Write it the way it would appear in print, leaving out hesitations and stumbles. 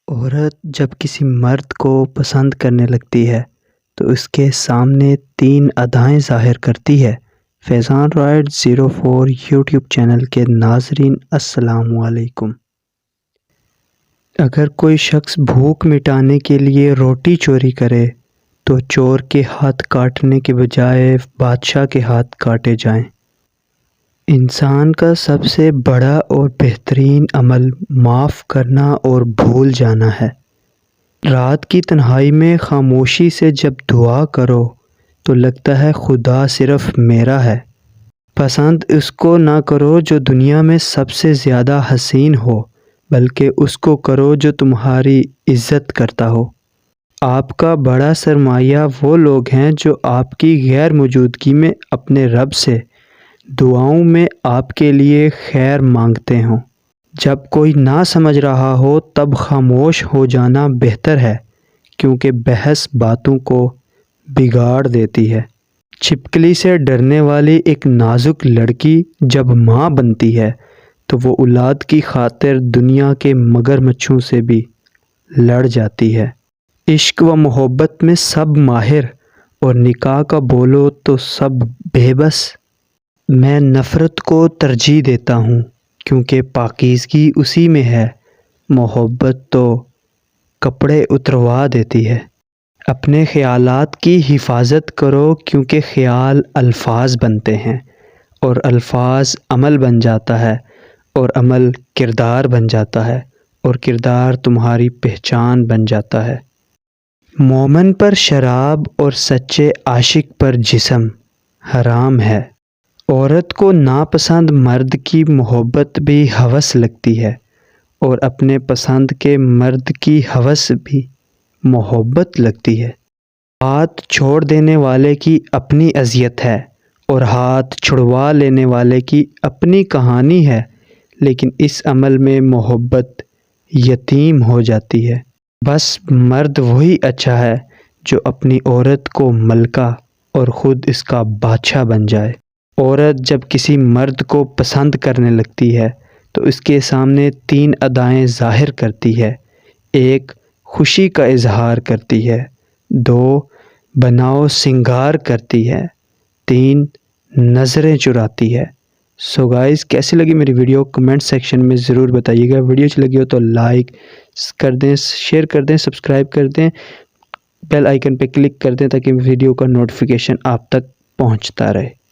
عورت جب کسی مرد کو پسند کرنے لگتی ہے تو اس کے سامنے 3 ادائیں ظاہر کرتی ہے۔ فیضان رائڈ 04 یوٹیوب چینل کے ناظرین السلام علیکم۔ اگر کوئی شخص بھوک مٹانے کے لیے روٹی چوری کرے تو چور کے ہاتھ کاٹنے کے بجائے بادشاہ کے ہاتھ کاٹے جائیں۔ انسان کا سب سے بڑا اور بہترین عمل معاف کرنا اور بھول جانا ہے۔ رات کی تنہائی میں خاموشی سے جب دعا کرو تو لگتا ہے خدا صرف میرا ہے۔ پسند اس کو نہ کرو جو دنیا میں سب سے زیادہ حسین ہو، بلکہ اس کو کرو جو تمہاری عزت کرتا ہو۔ آپ کا بڑا سرمایہ وہ لوگ ہیں جو آپ کی غیر موجودگی میں اپنے رب سے دعاؤں میں آپ کے لیے خیر مانگتے ہوں۔ جب کوئی نہ سمجھ رہا ہو تب خاموش ہو جانا بہتر ہے، کیونکہ بحث باتوں کو بگاڑ دیتی ہے۔ چھپکلی سے ڈرنے والی ایک نازک لڑکی جب ماں بنتی ہے تو وہ اولاد کی خاطر دنیا کے مگرمچھوں سے بھی لڑ جاتی ہے۔ عشق و محبت میں سب ماہر اور نکاح کا بولو تو سب بے بس۔ میں نفرت کو ترجیح دیتا ہوں کیونکہ پاکیزگی اسی میں ہے۔ محبت تو کپڑے اتروا دیتی ہے۔ اپنے خیالات کی حفاظت کرو کیونکہ خیال الفاظ بنتے ہیں اور الفاظ عمل بن جاتا ہے اور عمل کردار بن جاتا ہے اور کردار تمہاری پہچان بن جاتا ہے۔ مومن پر شراب اور سچے عاشق پر جسم حرام ہے۔ عورت کو ناپسند مرد کی محبت بھی ہوس لگتی ہے اور اپنے پسند کے مرد کی ہوس بھی محبت لگتی ہے۔ ہاتھ چھوڑ دینے والے کی اپنی اذیت ہے اور ہاتھ چھڑوا لینے والے کی اپنی کہانی ہے، لیکن اس عمل میں محبت یتیم ہو جاتی ہے۔ بس مرد وہی اچھا ہے جو اپنی عورت کو ملکہ اور خود اس کا بادشاہ بن جائے۔ عورت جب کسی مرد کو پسند کرنے لگتی ہے تو اس کے سامنے 3 ادائیں ظاہر کرتی ہے۔ 1 خوشی کا اظہار کرتی ہے، 2 بناؤ سنگار کرتی ہے، 3 نظریں چراتی ہے۔ سو گائز، کیسی لگی میری ویڈیو کمنٹ سیکشن میں ضرور بتائیے گا۔ ویڈیو اچھی لگی ہو تو لائک کر دیں، شیئر کر دیں، سبسکرائب کر دیں، بیل آئیکن پہ کلک کر دیں تاکہ ویڈیو کا نوٹیفیکیشن آپ تک پہنچتا رہے۔